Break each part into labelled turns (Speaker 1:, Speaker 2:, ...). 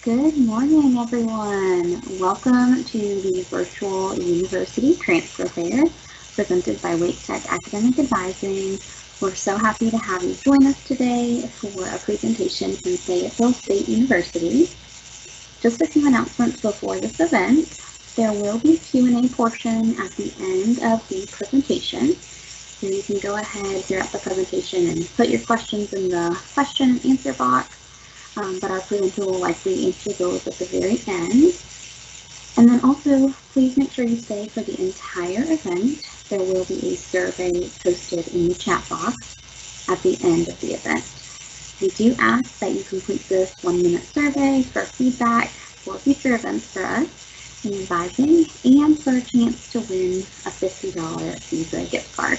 Speaker 1: Good morning, everyone. Welcome to the virtual university transfer fair presented by Wake Tech Academic Advising. We're so happy to have you join us today for a presentation from Fayetteville State University. Just a few announcements before this event. There will be a Q&A portion at the end of the presentation. So you can go ahead throughout the presentation and put your questions in the question and answer box. But our presenter will likely answer those at the very end. And then also, please make sure you stay for the entire event. There will be a survey posted in the chat box at the end of the event. We do ask that you complete this 1-minute survey for feedback for future events for us in advising and for a chance to win a $50 Visa gift card.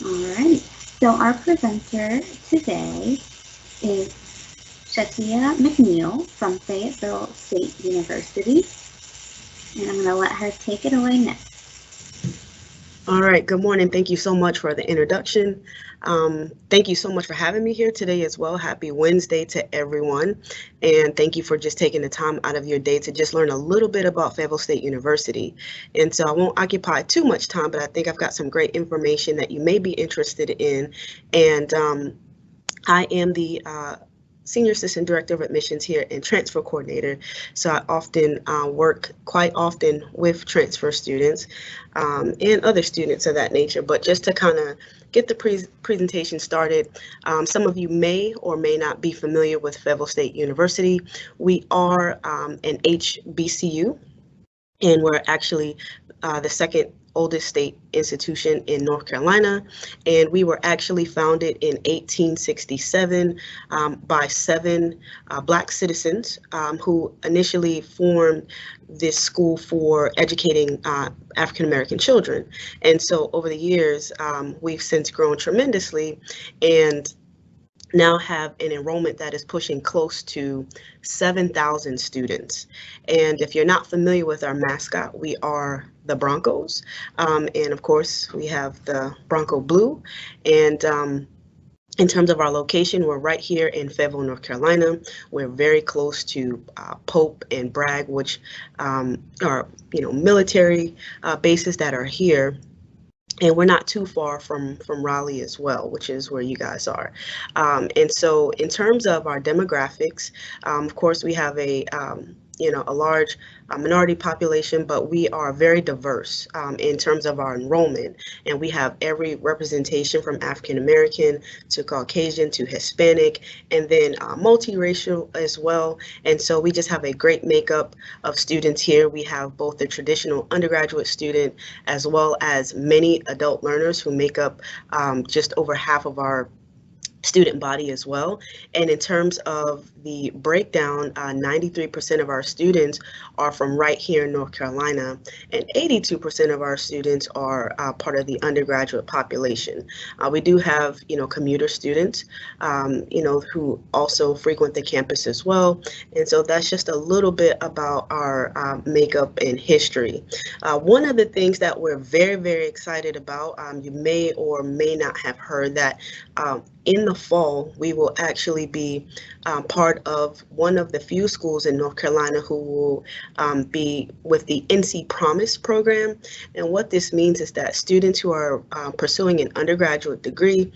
Speaker 1: All right, so our presenter today is Shatia McNeil from Fayetteville State University, and I'm going to let her take it away next.
Speaker 2: All right, good morning. Thank you so much for the introduction. Thank you so much for having me here today as well. Happy Wednesday to everyone. And thank you for just taking the time out of your day to just learn a little bit about Fayetteville State University. And so I won't occupy too much time, but I think I've got some great information that you may be interested in. And I am the Senior Assistant Director of Admissions here and Transfer Coordinator. So I often work quite often with transfer students and other students of that nature. But just to kind of get the presentation started, some of you may or may not be familiar with Fayetteville State University. We are an HBCU, and we're actually the second oldest state institution in North Carolina, and we were actually founded in 1867 by 7 Black citizens who initially formed this school for educating African American children. And so over the years, we've since grown tremendously and now have an enrollment that is pushing close to 7,000 students. And if you're not familiar with our mascot, we are the Broncos. And of course, we have the Bronco Blue. And in terms of our location, we're right here in Fayetteville, North Carolina. We're very close to Pope and Bragg, which are military bases that are here. And we're not too far from Raleigh as well, which is where you guys are. And so in terms of our demographics, of course, we have a large minority population, but we are very diverse in terms of our enrollment. And we have every representation from African American to Caucasian to Hispanic, and then multiracial as well. And so we just have a great makeup of students here. We have both the traditional undergraduate student as well as many adult learners who make up just over half of our student body as well. And in terms of the breakdown, 93% of our students are from right here in North Carolina, and 82% of our students are part of the undergraduate population. We do have, commuter students, who also frequent the campus as well. And so that's just a little bit about our makeup and history. One of the things that we're very, very excited about, you may or may not have heard that in the fall, we will actually be part of one of the few schools in North Carolina who will be with the NC Promise program. And what this means is that students who are pursuing an undergraduate degree,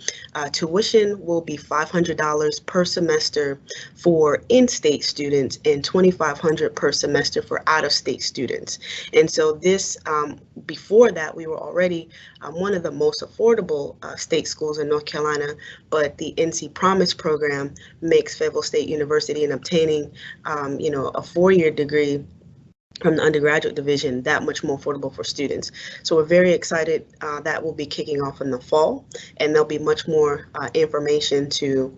Speaker 2: tuition will be $500 per semester for in-state students and $2,500 per semester for out-of-state students. And so this, before that, we were already one of the most affordable state schools in North Carolina, but the NC Promise program makes Fayetteville State University in obtaining, a 4-year degree from the undergraduate division that much more affordable for students. So we're very excited that will be kicking off in the fall, and there'll be much more information to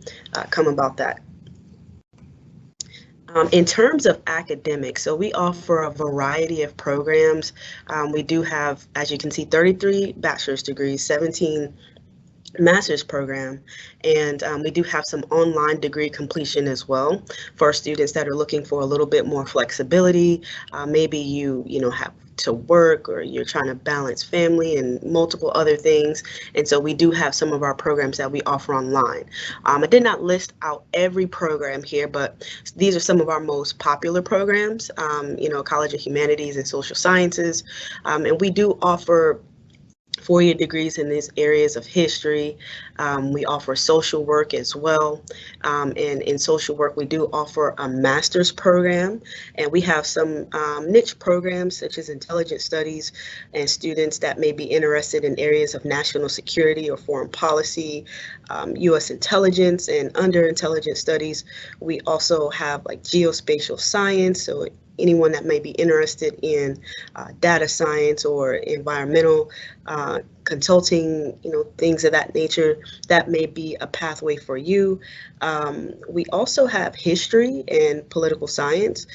Speaker 2: come about that. In terms of academics, so we offer a variety of programs. We do have, as you can see, 33 bachelor's degrees, 17 master's program, and we do have some online degree completion as well for students that are looking for a little bit more flexibility. Maybe you have to work, or you're trying to balance family and multiple other things. And so we do have some of our programs that we offer online. I did not list out every program here, but these are some of our most popular programs, College of Humanities and Social Sciences. And we do offer 4-year degrees in these areas of history. We offer social work as well. And in social work, we do offer a master's program, and we have some niche programs such as intelligence studies, and students that may be interested in areas of national security or foreign policy, U.S. intelligence. And under intelligence studies, we also have like geospatial science, so anyone that may be interested in data science or environmental consulting, things of that nature, that may be a pathway for you. We also have history and political science.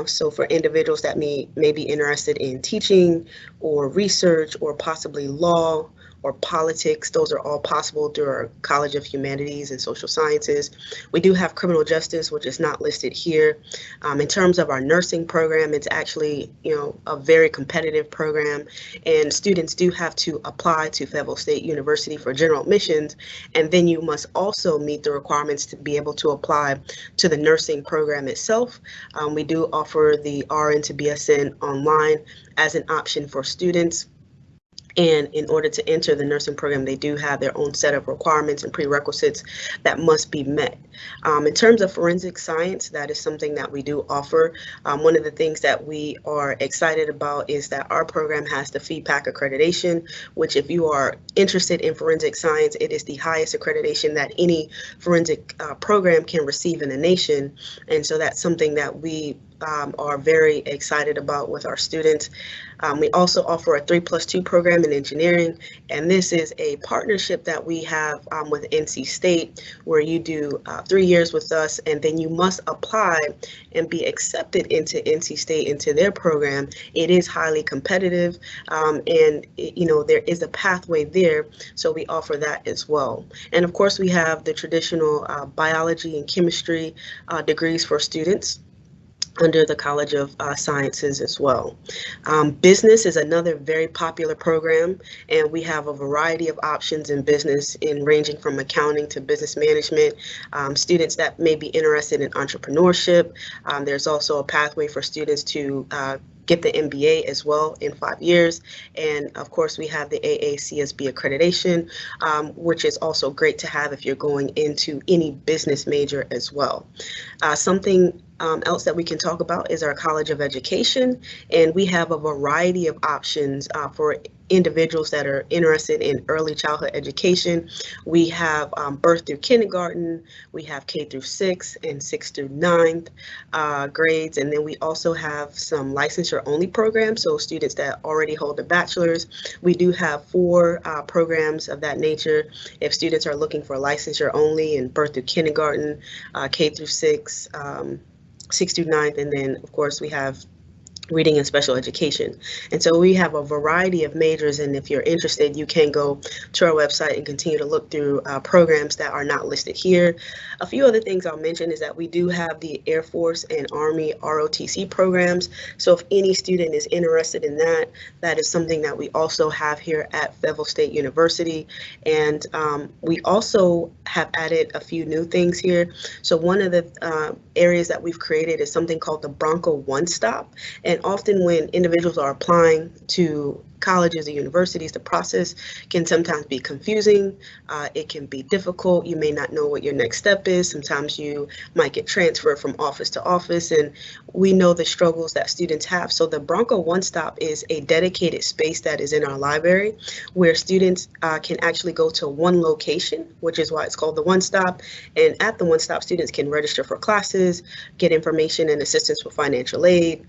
Speaker 2: So for individuals that may be interested in teaching or research or possibly law or politics, those are all possible through our College of Humanities and Social Sciences. We do have criminal justice, which is not listed here. In terms of our nursing program, it's actually, a very competitive program, and students do have to apply to Fayetteville State University for general admissions, and then you must also meet the requirements to be able to apply to the nursing program itself. We do offer the RN to BSN online as an option for students. And in order to enter the nursing program, they do have their own set of requirements and prerequisites that must be met. In terms of forensic science, that is something that we do offer. One of the things that we are excited about is that our program has the FEPAC accreditation, which if you are interested in forensic science, it is the highest accreditation that any forensic program can receive in the nation. And so that's something that we are very excited about with our students. We also offer a 3+2 program in engineering, and this is a partnership that we have with NC State, where you do 3 years with us, and then you must apply and be accepted into NC State, into their program. It is highly competitive, and there is a pathway there, so we offer that as well. And of course, we have the traditional biology and chemistry degrees for students under the College of Sciences as well. Business is another very popular program, and we have a variety of options in business, ranging from accounting to business management. Students that may be interested in entrepreneurship. There's also a pathway for students to get the MBA as well in 5 years. And of course, we have the AACSB accreditation, which is also great to have if you're going into any business major as well. Something else that we can talk about is our College of Education, and we have a variety of options for individuals that are interested in early childhood education. We have birth through kindergarten, we have K through 6 and 6 through 9th grades, and then we also have some licensure only programs, so students that already hold a bachelor's. We do have 4 programs of that nature if students are looking for licensure only in birth through kindergarten, K through 6, 6 through 9th, and then of course we have reading and special education. And so we have a variety of majors, and if you're interested, you can go to our website and continue to look through programs that are not listed here. A few other things I'll mention is that we do have the Air Force and Army ROTC programs. So if any student is interested in that, that is something that we also have here at Fayetteville State University. And we also have added a few new things here. So one of the areas that we've created is something called the Bronco One Stop. And often when individuals are applying to colleges or universities, the process can sometimes be confusing. It can be difficult. You may not know what your next step is. Sometimes you might get transferred from office to office, and we know the struggles that students have. So the Bronco One Stop is a dedicated space that is in our library where students can actually go to one location, which is why it's called the One Stop. And at the One Stop, students can register for classes, get information and assistance with financial aid.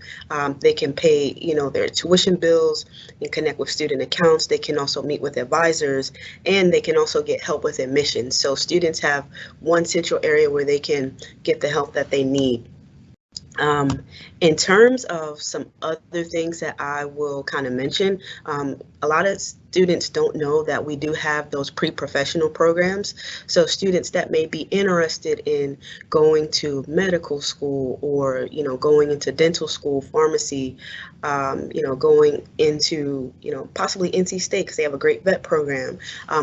Speaker 2: They can pay, their tuition bills and connect with student accounts. They can also meet with advisors, and they can also get help with admissions. So students have one central area where they can get the help that they need. In terms of some other things that I will kind of mention, a lot of students don't know that we do have those pre-professional programs. So students that may be interested in going to medical school, or going into dental school, pharmacy, going into possibly NC State because they have a great vet program,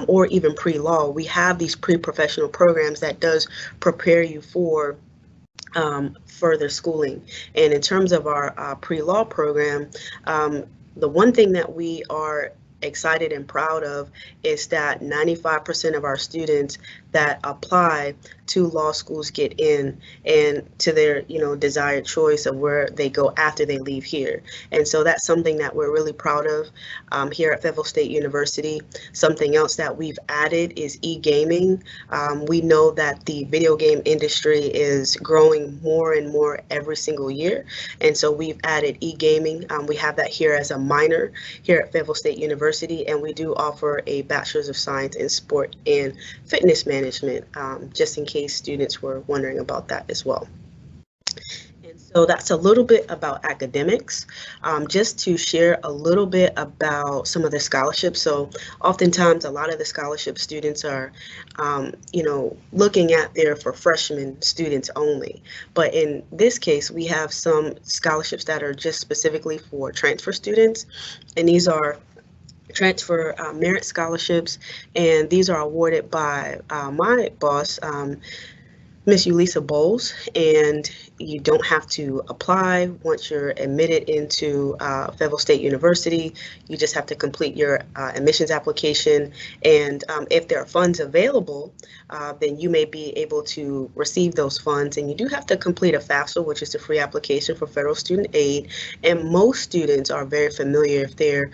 Speaker 2: or even pre-law. We have these pre-professional programs that does prepare you for further schooling. And in terms of our pre-law program, the one thing that we are excited and proud of is that 95% of our students that apply to law schools get in, and to their desired choice of where they go after they leave here. And so that's something that we're really proud of here at Fayetteville State University. Something else that we've added is e-gaming. We know that the video game industry is growing more and more every single year, and so we've added e-gaming. We have that here as a minor here at Fayetteville State University, and we do offer a Bachelor's of Science in Sport and Fitness Management, just in case students were wondering about that as well. And so that's a little bit about academics. Just to share a little bit about some of the scholarships. So oftentimes a lot of the scholarship students are, looking at there for freshman students only. But in this case, we have some scholarships that are just specifically for transfer students. And these are transfer merit scholarships, and these are awarded by my boss, Miss Ulisa Bowles, and you don't have to apply once you're admitted into Fayetteville State University. You just have to complete your admissions application, and if there are funds available, then you may be able to receive those funds. And you do have to complete a FAFSA, which is a free application for federal student aid, and most students are very familiar if they're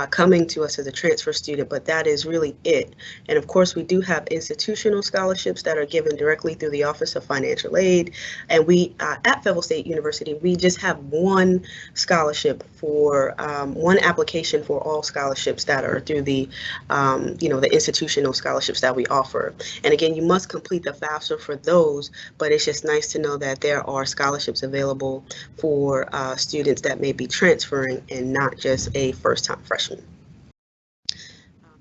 Speaker 2: coming to us as a transfer student, but that is really it. And of course, we do have institutional scholarships that are given directly through the Office of Financial Aid, and we at Fayetteville State University, we just have one scholarship for one application for all scholarships that are through the the institutional scholarships that we offer. And again, you must complete the FAFSA for those, but it's just nice to know that there are scholarships available for students that may be transferring and not just a first-time freshman.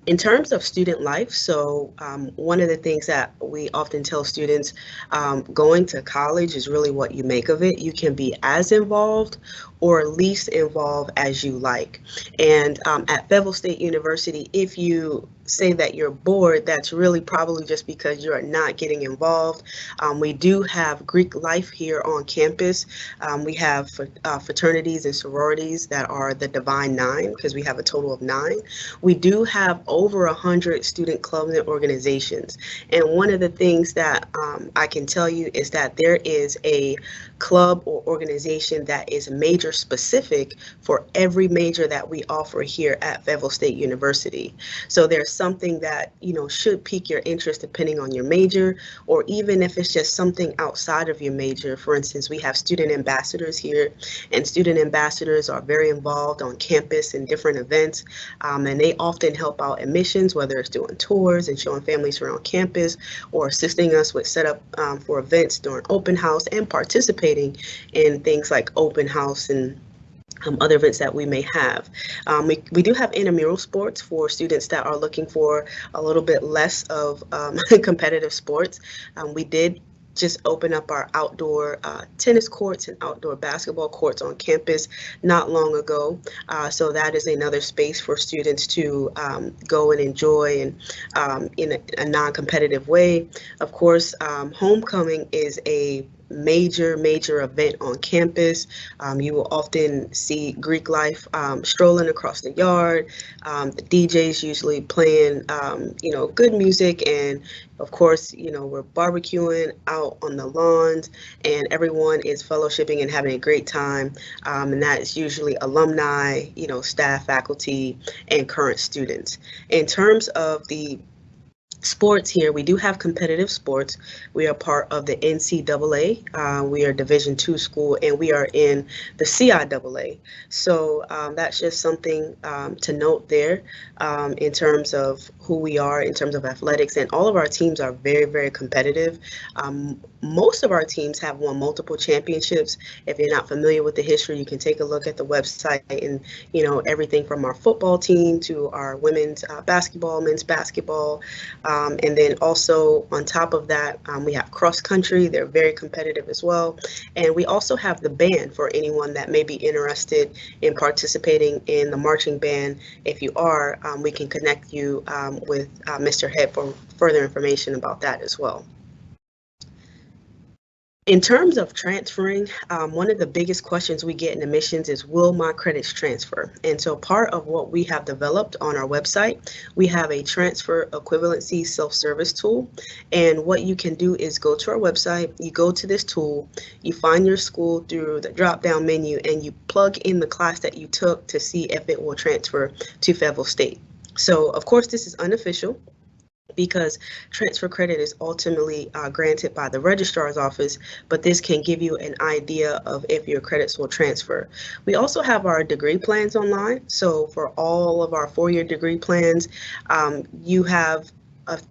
Speaker 2: In terms of student life, so one of the things that we often tell students, going to college is really what you make of it. You can be as involved or least involved as you like. And at Fayetteville State University, if you say that you're bored, that's really probably just because you're not getting involved. We do have Greek life here on campus. We have fraternities and sororities that are the Divine Nine, because we have a total of 9. We do have over 100 student clubs and organizations. And one of the things that I can tell you is that there is a club or organization that is major specific for every major that we offer here at Fayetteville State University. So there's something that should pique your interest depending on your major, or even if it's just something outside of your major. For instance, we have student ambassadors here, and student ambassadors are very involved on campus in different events, and they often help out admissions, whether it's doing tours and showing families around campus, or assisting us with setup for events during open house, and participating in things like open house and other events that we may have. We do have intramural sports for students that are looking for a little bit less of competitive sports. We did just open up our outdoor tennis courts and outdoor basketball courts on campus not long ago. So that is another space for students to go and enjoy, and in a non-competitive way. Of course, homecoming is a major event on campus. You will often see Greek life strolling across the yard. The DJs usually playing good music, and of course we're barbecuing out on the lawns, and everyone is fellowshipping and having a great time, and that is usually alumni, staff, faculty, and current students. In terms of the Sports here, we do have competitive sports. We are part of the NCAA. We are Division II school, and we are in the CIAA. So that's just something to note there in terms of who we are, in terms of athletics, and all of our teams are very, very competitive. Most of our teams have won multiple championships. If you're not familiar with the history, you can take a look at the website, and everything from our football team to our women's basketball, men's basketball. And then also on top of that, we have cross country. They're very competitive as well. And we also have the band for anyone that may be interested in participating in the marching band. If you are, we can connect you with Mr. Head for further information about that as well. In terms of transferring, one of the biggest questions we get in admissions is, will my credits transfer? And so part of what we have developed on our website, we have a transfer equivalency self-service tool. And what you can do is go to our website, you go to this tool, you find your school through the drop-down menu, and you plug in the class that you took to see if it will transfer to Fayetteville State. So of course, this is unofficial, because transfer credit is ultimately granted by the registrar's office, but this can give you an idea of if your credits will transfer. We also have our degree plans online. So for all of our 4-year degree plans, you have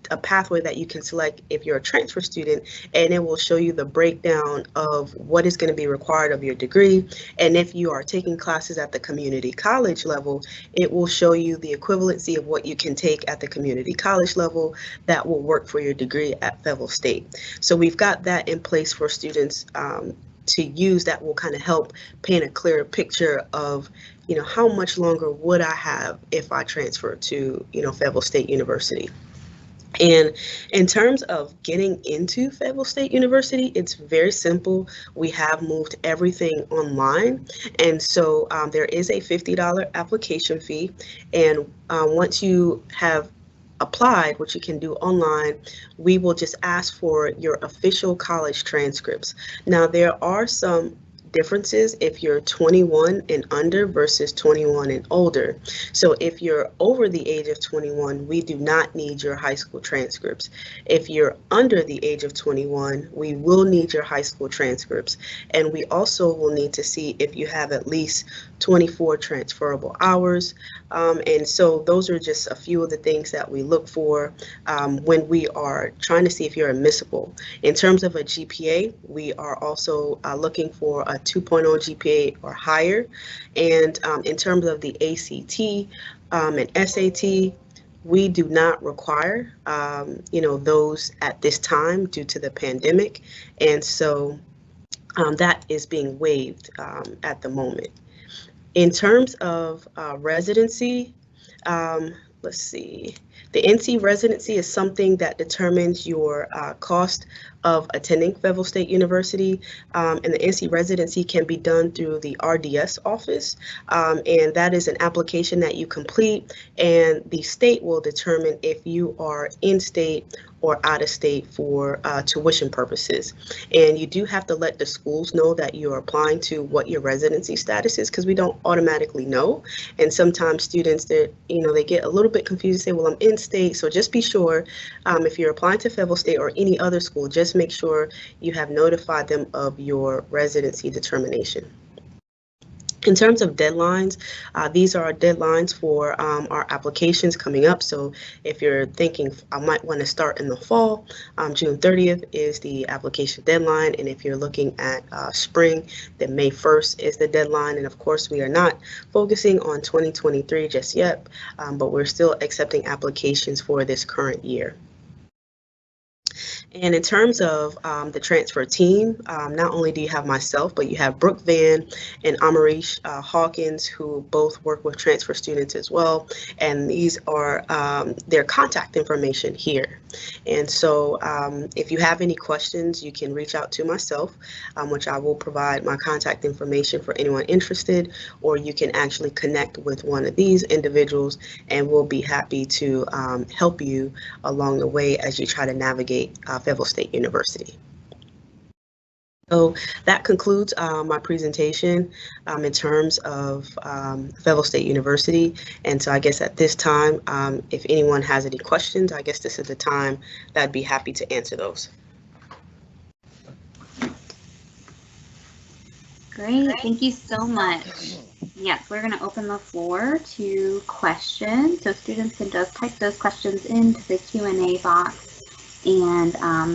Speaker 2: a pathway that you can select if you're a transfer student, and it will show you the breakdown of what is going to be required of your degree. And if you are taking classes at the community college level, it will show you the equivalency of what you can take at the community college level that will work for your degree at Fayetteville State. So we've got that in place for students to use, that will kind of help paint a clearer picture of how much longer would I have if I transfer to Fayetteville State University. And in terms of getting into Fayetteville State University, it's very simple. We have moved everything online. And so there is a $50 application fee. And once you have applied, which you can do online, we will just ask for your official college transcripts. Now, there are some differences if you're 21 and under versus 21 and older. So if you're over the age of 21, we do not need your high school transcripts. If you're under the age of 21, we will need your high school transcripts. And we also will need to see if you have at least 24 transferable hours. And so those are just a few of the things that we look for when we are trying to see if you're admissible. In terms of a GPA, we are also looking for a 2.0 GPA or higher. And in terms of the ACT and SAT, we do not require, those at this time due to the pandemic. And so that is being waived at the moment. In terms of residency, let's see. The NC residency is something that determines your cost of attending Fayetteville State University, and the NC residency can be done through the RDS office, and that is an application that you complete, and the state will determine if you are in state or out of state for tuition purposes. And you do have to let the schools know that you're applying to what your residency status is, because we don't automatically know. And sometimes students that, they get a little bit confused and say, well, I'm in state. So just be sure if you're applying to Fayetteville State or any other school, just make sure you have notified them of your residency determination. In terms of deadlines, these are our deadlines for our applications coming up. So if you're thinking I might want to start in the fall, June 30th is the application deadline. And if you're looking at spring, then May 1st is the deadline. And of course, we are not focusing on 2023 just yet, but we're still accepting applications for this current year. And in terms of the transfer team, not only do you have myself, but you have Brooke Van and Amarish Hawkins, who both work with transfer students as well. And these are their contact information here. And so if you have any questions, you can reach out to myself, which I will provide my contact information for anyone interested, or you can actually connect with one of these individuals, and we'll be happy to help you along the way as you try to navigate Fayetteville State University. So that concludes my presentation in terms of Fayetteville State University. And so I guess at this time, if anyone has any questions, I guess this is the time that I'd be happy to answer those.
Speaker 1: Great, thank you so much. Yes, we're going to open the floor to questions. So students can just type those questions into the Q&A box, and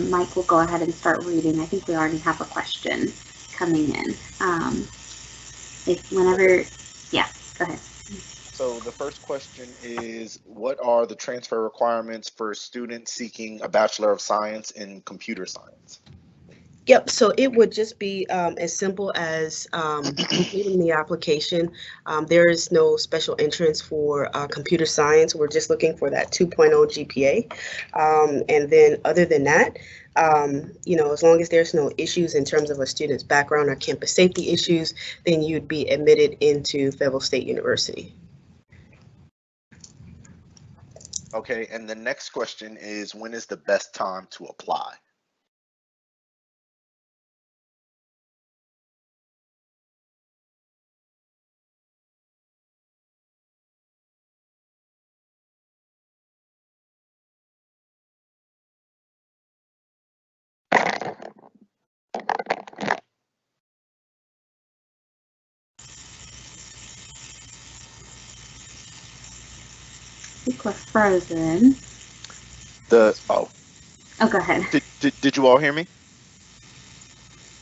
Speaker 1: Mike will go ahead and start reading. I think we already have a question coming in. Yeah, go ahead.
Speaker 3: So the first question is, what are the transfer requirements for students seeking a Bachelor of Science in Computer Science?
Speaker 2: Yep, so it would just be as simple as completing the application. There is no special entrance for computer science. We're just looking for that 2.0 GPA. And then other than that, as long as there's no issues in terms of a student's background or campus safety issues, then you'd be admitted into Fayetteville State University.
Speaker 3: Okay, and the next question is, when is the best time to apply?
Speaker 1: I think we're frozen.
Speaker 3: Oh,
Speaker 1: go ahead.
Speaker 3: Did you all hear me?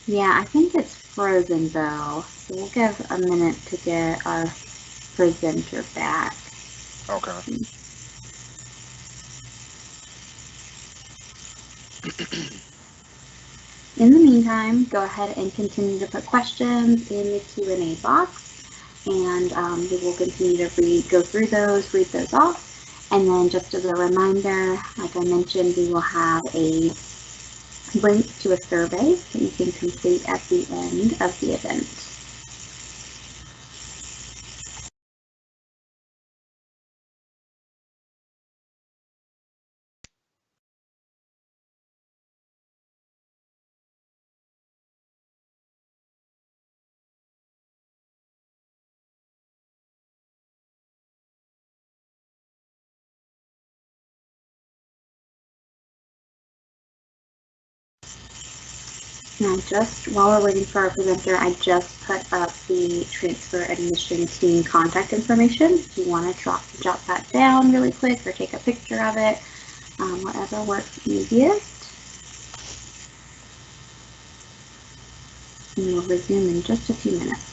Speaker 1: Yeah, I think it's frozen though. So we'll give a minute to get our presenter back.
Speaker 3: Okay.
Speaker 1: In the meantime, go ahead and continue to put questions in the Q&A box, and we will continue to go through those, read those off. And then just as a reminder, like I mentioned, we will have a link to a survey that you can complete at the end of the event. Now, just while we're waiting for our presenter, I just put up the transfer admission team contact information. If you want to jot that down really quick or take a picture of it, whatever works easiest. And we'll resume in just a few minutes.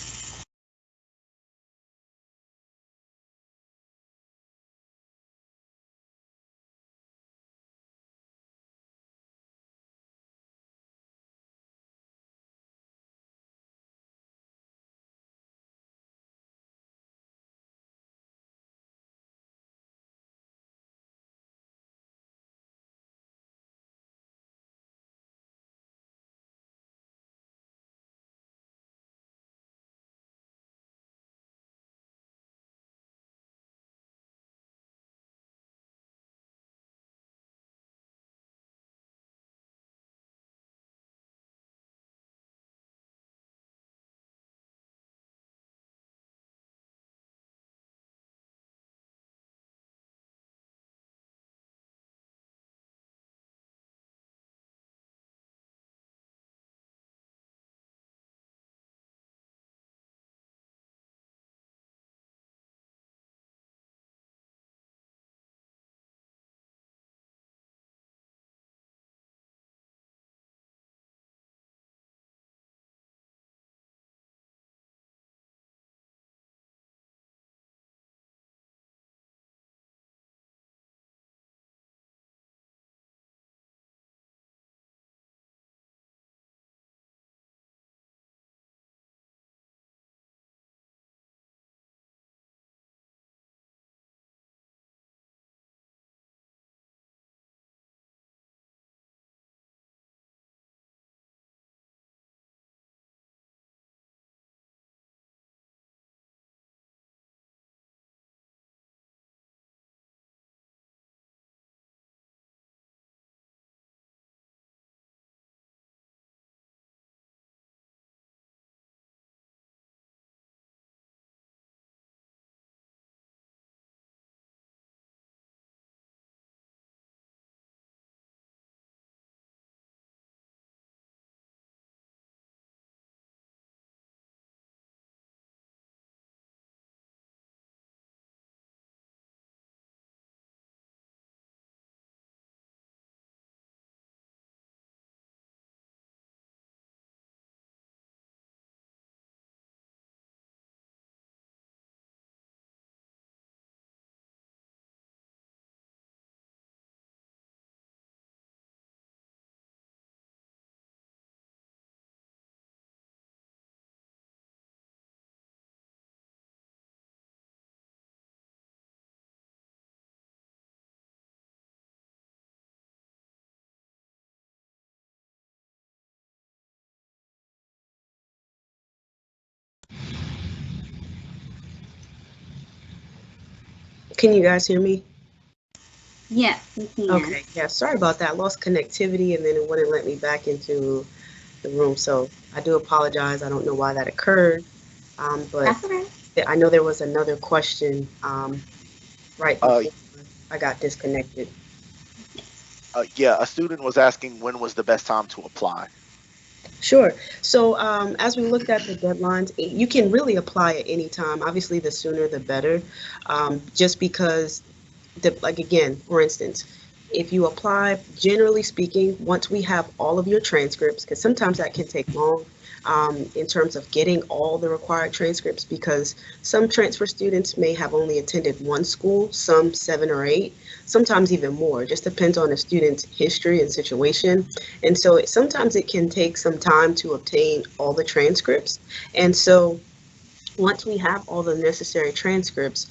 Speaker 2: Can you guys hear me?
Speaker 1: Yes, we can.
Speaker 2: Okay, yeah, sorry about that. I lost connectivity and then it wouldn't let me back into the room. So I do apologize. I don't know why that occurred. But
Speaker 1: That's okay.
Speaker 2: I know there was another question right
Speaker 3: Uh,
Speaker 2: before I got disconnected.
Speaker 3: yeah, a student was asking when was the best time to apply.
Speaker 2: Sure. So as we looked at the deadlines, you can really apply at any time. Obviously, the sooner the better, just because like again, for instance, if you apply, generally speaking, once we have all of your transcripts, because sometimes that can take long in terms of getting all the required transcripts, because some transfer students may have only attended one school, some 7 or 8, sometimes even more. It just depends on the student's history and situation. And so sometimes it can take some time to obtain all the transcripts. And so once we have all the necessary transcripts,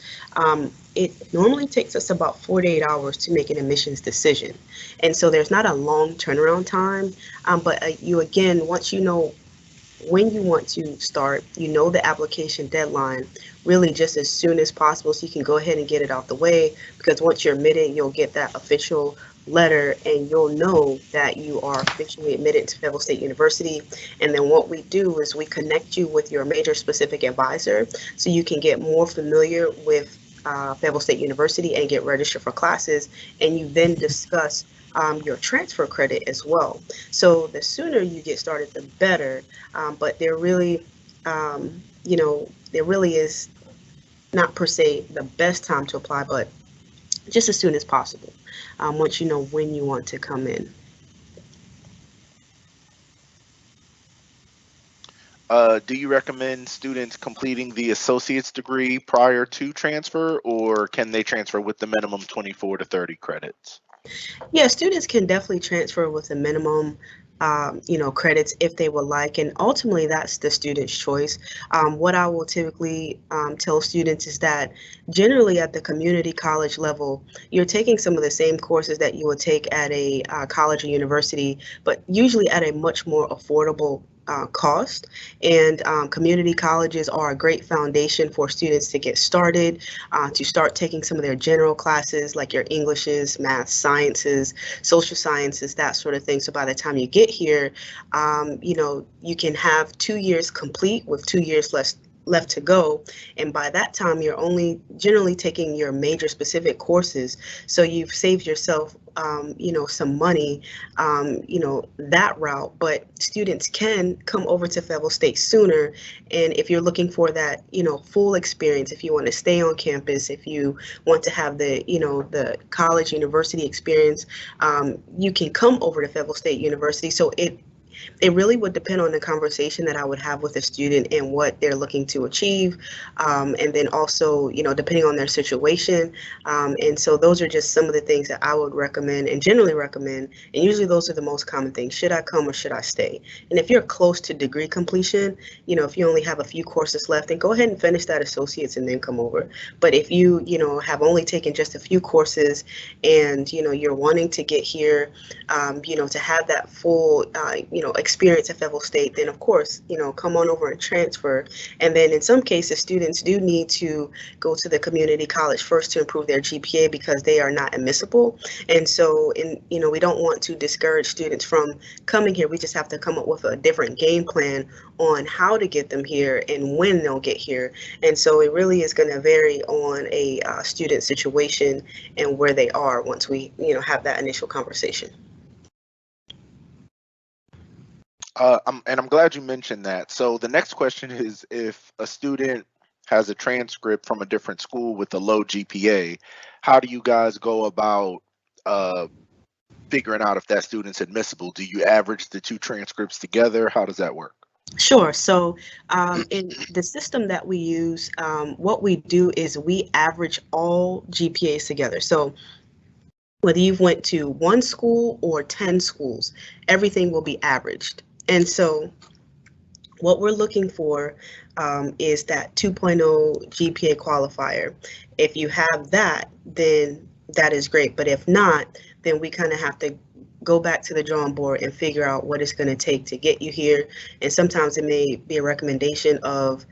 Speaker 2: it normally takes us about 48 hours to make an admissions decision. And so there's not a long turnaround time, but you again, once you know when you want to start, you know the application deadline, really just as soon as possible so you can go ahead and get it out the way, because once you're admitted, you'll get that official letter and you'll know that you are officially admitted to Fayetteville State University. And then what we do is we connect you with your major specific advisor so you can get more familiar with Fayetteville State University and get registered for classes, and you then discuss your transfer credit as well. So the sooner you get started, the better. But there really, there really is not per se the best time to apply, but just as soon as possible, once you know when you want to come in.
Speaker 3: Do you recommend students completing the associate's degree prior to transfer, or can they transfer with the minimum 24 to 30 credits?
Speaker 2: Yeah, students can definitely transfer with a minimum, credits if they would like, and ultimately that's the student's choice. What I will typically tell students is that generally at the community college level, you're taking some of the same courses that you would take at a college or university, but usually at a much more affordable cost. And community colleges are a great foundation for students to get started, to start taking some of their general classes like your Englishes, math, sciences, social sciences, that sort of thing. So by the time you get here, you can have 2 years complete with 2 years left to go, and by that time you're only generally taking your major specific courses, so you've saved yourself some money that route. But students can come over to Fayetteville State sooner, and if you're looking for that full experience, if you want to stay on campus, if you want to have the college university experience, you can come over to Fayetteville State University. So it really would depend on the conversation that I would have with a student and what they're looking to achieve. And then also, depending on their situation. And so those are just some of the things that I would recommend and generally recommend. And usually those are the most common things. Should I come or should I stay? And if you're close to degree completion, if you only have a few courses left, then go ahead and finish that associate's and then come over. But if you, have only taken just a few courses and, you're wanting to get here, to have that full, experience at Fayetteville State, then of course, come on over and transfer. And then in some cases, students do need to go to the community college first to improve their GPA because they are not admissible. And so, we don't want to discourage students from coming here. We just have to come up with a different game plan on how to get them here and when they'll get here. And so it really is going to vary on a student situation and where they are once we, have that initial conversation.
Speaker 3: I'm glad you mentioned that. So the next question is, if a student has a transcript from a different school with a low GPA, how do you guys go about figuring out if that student's admissible? Do you average the two transcripts together? How does that work?
Speaker 2: Sure. So in the system that we use, what we do is we average all GPAs together. So whether you've went to one school or 10 schools, everything will be averaged. And so what we're looking for is that 2.0 GPA qualifier. If you have that, then that is great. But if not, then we kind of have to go back to the drawing board and figure out what it's going to take to get you here. And sometimes it may be a recommendation of,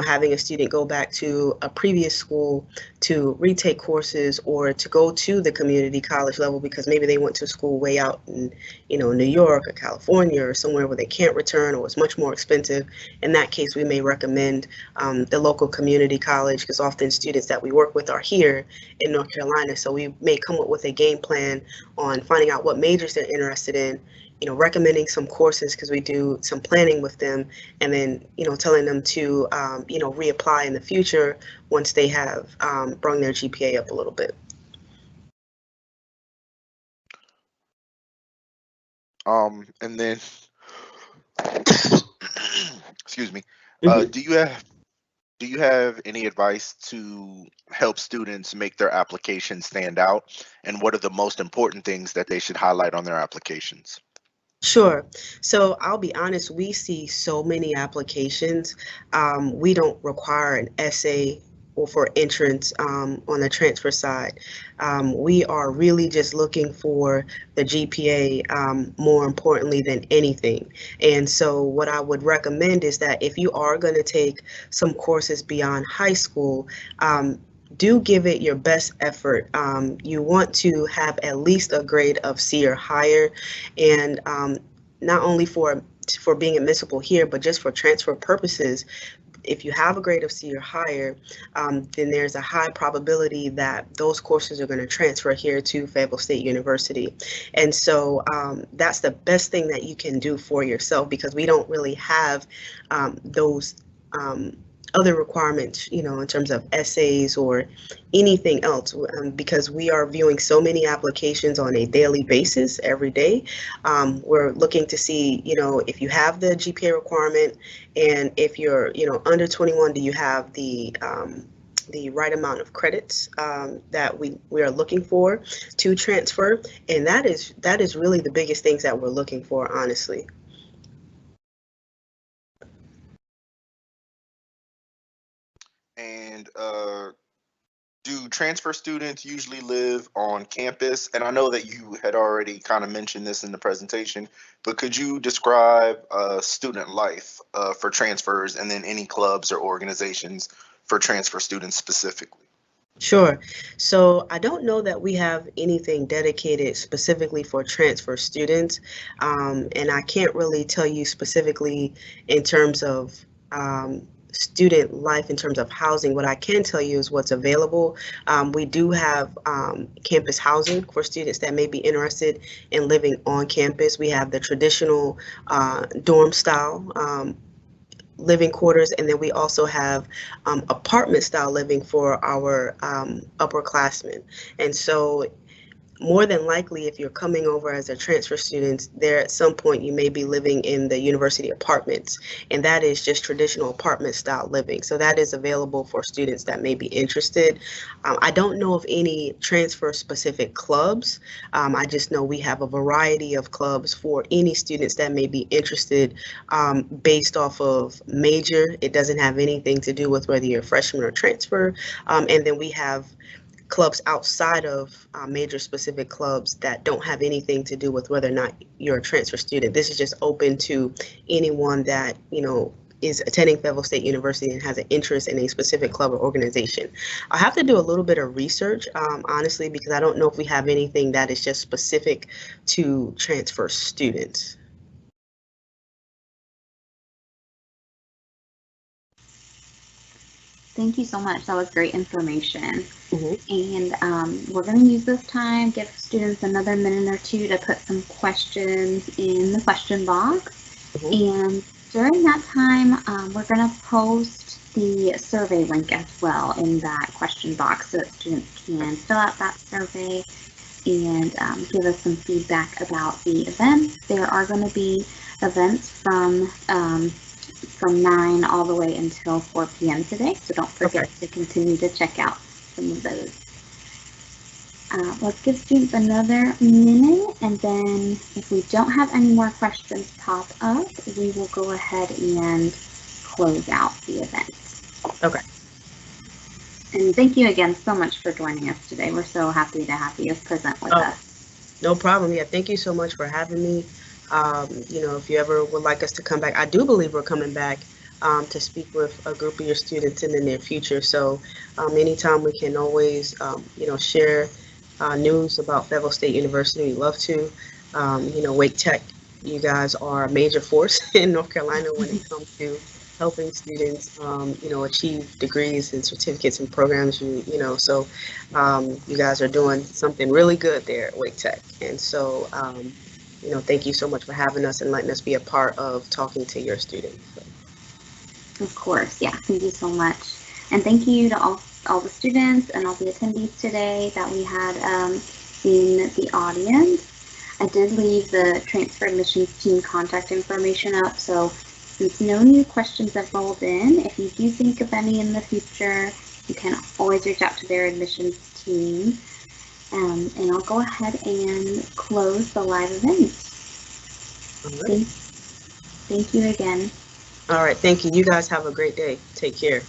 Speaker 2: having a student go back to a previous school to retake courses or to go to the community college level because maybe they went to school way out in, New York or California or somewhere where they can't return or it's much more expensive. In that case, we may recommend the local community college because often students that we work with are here in North Carolina. So we may come up with a game plan on finding out what majors they're interested in, recommending some courses because we do some planning with them, and then, telling them to, reapply in the future once they have brought their GPA up a little bit.
Speaker 3: And then, excuse me,
Speaker 2: Mhm.
Speaker 3: do you have any advice to help students make their application stand out? And what are the most important things that they should highlight on their applications?
Speaker 2: Sure. So I'll be honest, we see so many applications. We don't require an essay or for entrance on the transfer side. We are really just looking for the GPA more importantly than anything. And so what I would recommend is that if you are going to take some courses beyond high school, do give it your best effort. You want to have at least a grade of C or higher, and not only for being admissible here, but just for transfer purposes. If you have a grade of C or higher, then there's a high probability that those courses are going to transfer here to Fayetteville State University. And so that's the best thing that you can do for yourself because we don't really have those other requirements, in terms of essays or anything else, because we are viewing so many applications on a daily basis every day. We're looking to see, if you have the GPA requirement and if you're, under 21, do you have the right amount of credits that we are looking for to transfer, and that is really the biggest things that we're looking for, honestly.
Speaker 3: And do transfer students usually live on campus? And I know that you had already kind of mentioned this in the presentation, but could you describe student life for transfers and then any clubs or organizations for transfer students specifically?
Speaker 2: Sure. So I don't know that we have anything dedicated specifically for transfer students, and I can't really tell you specifically in terms of student life, in terms of housing. What I can tell you is what's available. We do have campus housing for students that may be interested in living on campus. We have the traditional dorm style living quarters, and then we also have apartment style living for our upperclassmen. And so more than likely, if you're coming over as a transfer student, there at some point you may be living in the university apartments, and that is just traditional apartment style living. So that is available for students that may be interested. I don't know of any transfer specific clubs. I just know we have a variety of clubs for any students that may be interested based off of major. It doesn't have anything to do with whether you're a freshman or transfer. And then we have clubs outside of major specific clubs that don't have anything to do with whether or not you're a transfer student. This is just open to anyone that, is attending Fayetteville State University and has an interest in a specific club or organization. I have to do a little bit of research, honestly, because I don't know if we have anything that is just specific to transfer students.
Speaker 1: Thank you so much. That was great information.
Speaker 2: Mm-hmm.
Speaker 1: And we're going to use this time, give students another minute or two to put some questions in the question box.
Speaker 2: Mm-hmm.
Speaker 1: And during that time, we're going to post the survey link as well in that question box so that students can fill out that survey and give us some feedback about the events. There are going to be events from 9 all the way until 4 p.m. today, so don't forget to continue to check out some of those. Let's give students another minute, and then if we don't have any more questions pop up, we will go ahead and close out the event.
Speaker 2: Okay.
Speaker 1: And thank you again so much for joining us today. We're so happy to have you present with us.
Speaker 2: No problem. Yeah, thank you so much for having me. If you ever would like us to come back, I do believe we're coming back to speak with a group of your students in the near future. So anytime we can always, share news about Fayetteville State University, we love to. Wake Tech, you guys are a major force in North Carolina when it comes to helping students, achieve degrees and certificates and programs. You guys are doing something really good there at Wake Tech. And so, thank you so much for having us and letting us be a part of talking to your students. So.
Speaker 1: Of course, yeah, thank you so much. And thank you to all the students and all the attendees today that we had in the audience. I did leave the transfer admissions team contact information up, so since no new questions have rolled in, if you do think of any in the future, you can always reach out to their admissions team. And I'll go ahead and close the live event.
Speaker 2: Right.
Speaker 1: Thank you again.
Speaker 2: All right, thank you. You guys have a great day. Take care.